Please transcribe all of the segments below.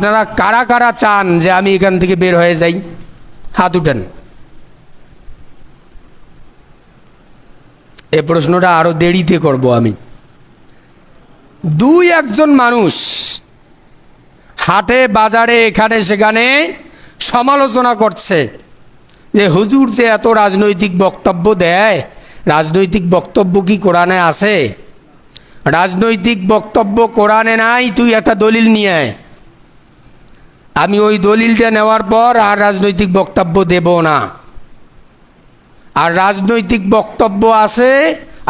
আপনারা কারা কারা চান যে আমি এখান থেকে বের হয়ে যাই? হাত উঠান। এই প্রশ্নটা আরো দেরিতে করব আমি। দুই একজন মানুষ হাটে বাজারে এখানে সেখানে সমালোচনা করছে যে হুজুর যে এত রাজনৈতিক বক্তব্য দেয়, রাজনৈতিক বক্তব্য কি কোরআনে আছে? রাজনৈতিক বক্তব্য কোরআনে নাই, তুই একটা দলিল নিয়ে আয়। আমি ওই দলিলটা নেওয়ার পর আর রাজনৈতিক বক্তব্য দেব না। আর রাজনৈতিক বক্তব্য আছে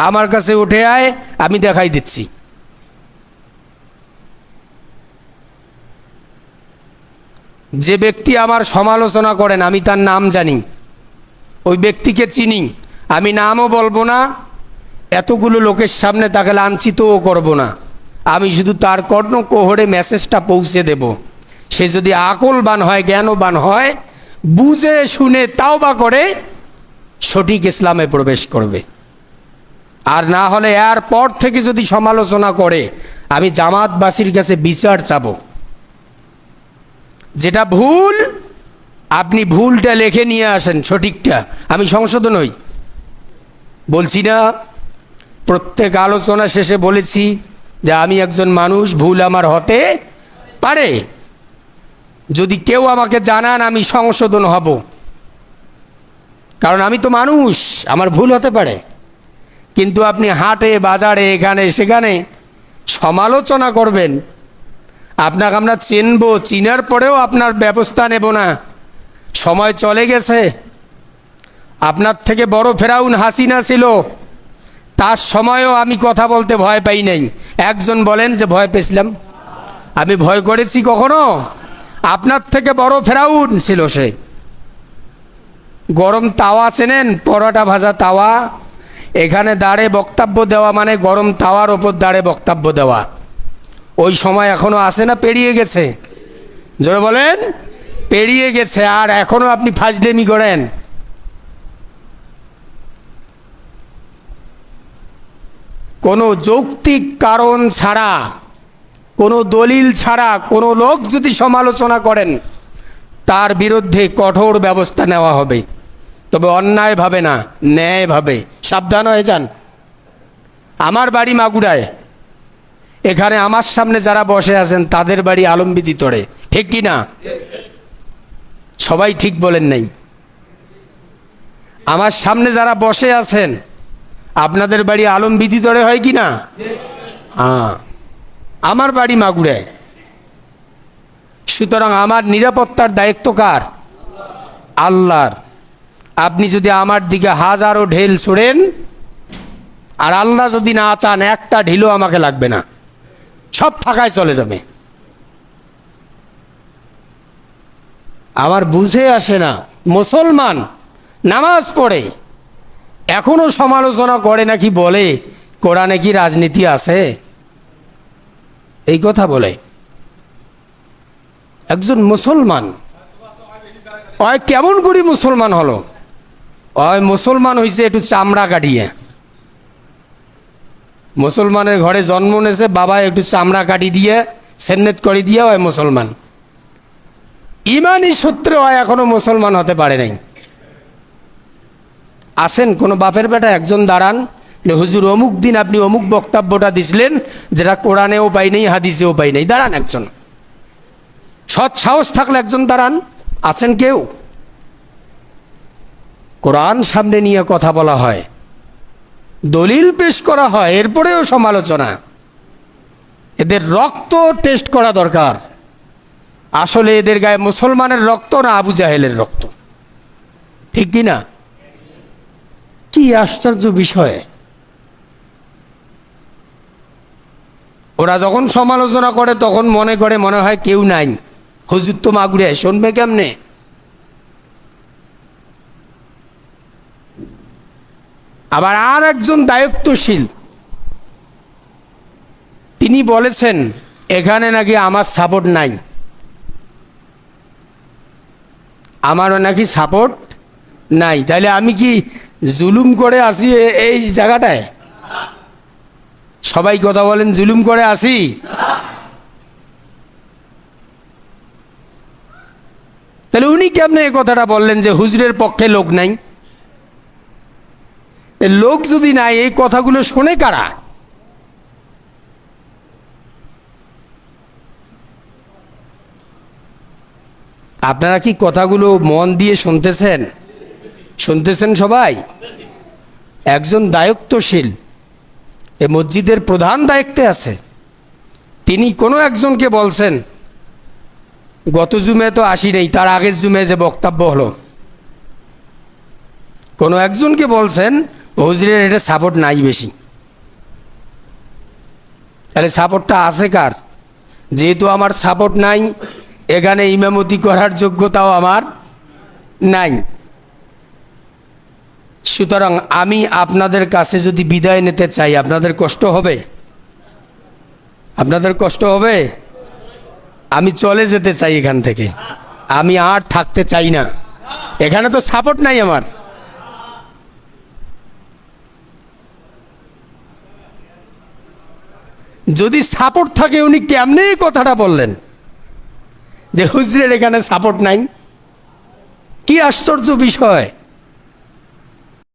আমার কাছে উঠে আয়, আমি দেখাই দিচ্ছি। যে ব্যক্তি আমার সমালোচনা করেন আমি তার নাম জানি, ওই ব্যক্তিকে চিনি, আমি নামও বলবো না, এতগুলো লোকের সামনে তাকে লাঞ্ছিতও করব না। আমি শুধু তার কর্ণকোহরে মেসেজটা পৌঁছে দেব। সে যদি আকলবান হয়, জ্ঞানবান হয়, বুঝে শুনে তাওবা করে সঠিক ইসলামে প্রবেশ করবে। আর না হলে এর পর থেকে যদি সমালোচনা করে, আমি জামাতবাসীর কাছে বিচার চাব। যেটা ভুল আপনি ভুলটা লিখে নিয়ে আসেন, সঠিকটা আমি সংশোধন হই। বলছি না প্রত্যেক আলোচনা শেষে বলেছি যে আমি একজন মানুষ, ভুল আমার হতে পারে। যদি কেউ আমাকে জানান আমি সংশোধন হব, কারণ আমি তো মানুষ, আমার ভুল হতে পারে। কিন্তু আপনি হাটে বাজারে এখানে সেখানে সমালোচনা করবেন, আপনাকে আমরা চিনব, চিনার পরেও আপনার ব্যবস্থা নেব না। সময় চলে গেছে। আপনার থেকে বড় ফেরাউন হাসিনা ছিল, তার সময়ও আমি কথা বলতে ভয় পাই নাই। একজন বলেন যে ভয় পেয়েছিলাম? আমি ভয় করেছি কখনো? আপনার থেকে বড় ফেরাউন ছিল সে। গরম তাওয়া চেনেন? পরোটা ভাজা তাওয়া, এখানে দাঁড়ে বক্তব্য দেওয়া মানে গরম তাওয়ার ওপর দাঁড়ে বক্তব্য দেওয়া। ওই সময় এখনো আছে না পেরিয়ে গেছে? জোরে বলেন, পেরিয়ে গেছে। আর এখনো আপনি ফাজলেমি করেন। কোনো যৌক্তিক কারণ ছাড়া, কোনো দলিল ছাড়া কোনো লোক যদি সমালোচনা করেন, তার বিরুদ্ধে কঠোর ব্যবস্থা নেওয়া হবে। তবে অন্যায়ভাবে না, ন্যায়ভাবে। সাবধান হয়ে যান। আমার বাড়ি মাগুরায়, এখানে আমার সামনে যারা বসে আছেন তাদের বাড়ি আলমবিদি তরে, ঠিক কি না? সবাই ঠিক বলেন নাই। আমার সামনে যারা বসে আছেন আপনাদের বাড়ি আলমবিদি তরে, হয় কি না? হ্যাঁ, আমার বাড়ি মাগুরায়। সুতরাং আমার নিরাপত্তার দায়িত্ব কার? আল্লাহর। আপনি যদি আমার দিকে হাজারো ঢেল ছোড়েন, আর আল্লাহ যদি না চান একটা ঢিলও আমাকে লাগবে না, সব ফাঁকায় চলে যাবে। আমার বুঝে আসে না, মুসলমান নামাজ পড়ে এখনো সমালোচনা করে নাকি বলে কোরআনে কি রাজনীতি আছে? এই কথা বলে একজন মুসলমান। ওই কেমন করে মুসলমান হলো? ওই মুসলমান হয়েছে একটু চামড়া কাটিয়ে। মুসলমানের ঘরে জন্ম নিয়েছে, বাবা একটু চামড়া কাটি দিয়ে সেন্নেত করে দিয়ে ওই মুসলমান। ইমানি সূত্রে হয় এখনো মুসলমান হতে পারে নাই। আসেন কোনো বাপের বেটা একজন দাঁড়ান, হুজুর অমুক দিন আপনি অমুক বক্তব্যটা দিছিলেন যেটা কোরআনেও পাই নাই, হাদিসেও পাই নাই। দাঁড়ান একজন, সৎ সাহস থাকলে একজন দাঁড়ান। আছেন কেউ? কোরআন সামনে নিয়ে কথা বলা হয়, দলিল পেশ করা হয়, এরপরেও সমালোচনা। এদের রক্ত টেস্ট করা দরকার। আসলে এদের গায়ে মুসলমানের রক্ত না আবু জাহেলের রক্ত, ঠিক কি না? কি আশ্চর্য বিষয়। ওরা যখন সমালোচনা করে তখন মনে হয় কেউ নাই, হুজুর তো মাগুরে, শুনবে কেমনে? আবার আর একজন দায়িত্বশীল, তিনি বলেছেন এখানে নাকি আমার সাপোর্ট নাই। আমারও নাকি সাপোর্ট নাই। তাহলে আমি কি জুলুম করে আসি এই জায়গাটায়? সবাই কথা বলেন, জুলুম করে আসি? তাহলে উনি কেমনে এই কথাটা বললেন যে হুজুরের পক্ষে লোক নাই? লোক যদি নাই, এই কথাগুলো শোনে কারা? আপনারা কি কথাগুলো মন দিয়ে শুনতেছেন? শুনতেছেন সবাই? একজন দায়িত্বশীল, এ মসজিদের প্রধান দায়িত্বে আছে, তিনি কোনো একজনকে বলছেন, গত জুমে তো আসি নেই, তার আগের জুমে যে বক্তব্য হলো, কোনো একজনকে বলছেন হুজুরের এটা সাপোর্ট নাই বেশি। তাহলে সাপোর্টটা আছে কার? যেহেতু আমার সাপোর্ট নাই, এখানে ইমামতি করার যোগ্যতাও আমার নাই। সুতরাং আমি আপনাদের কাছে যদি বিদায় নিতে চাই, আপনাদের কষ্ট হবে? আপনাদের কষ্ট হবে? আমি চলে যেতে চাই এখান থেকে, আমি আর থাকতে চাই না, এখানে তো সাপোর্ট নাই আমার। যদি সাপোর্ট থাকে, উনি কেমনে এই কথাটা বললেন যে হুজুরের এখানে সাপোর্ট নাই? কি আশ্চর্য বিষয়!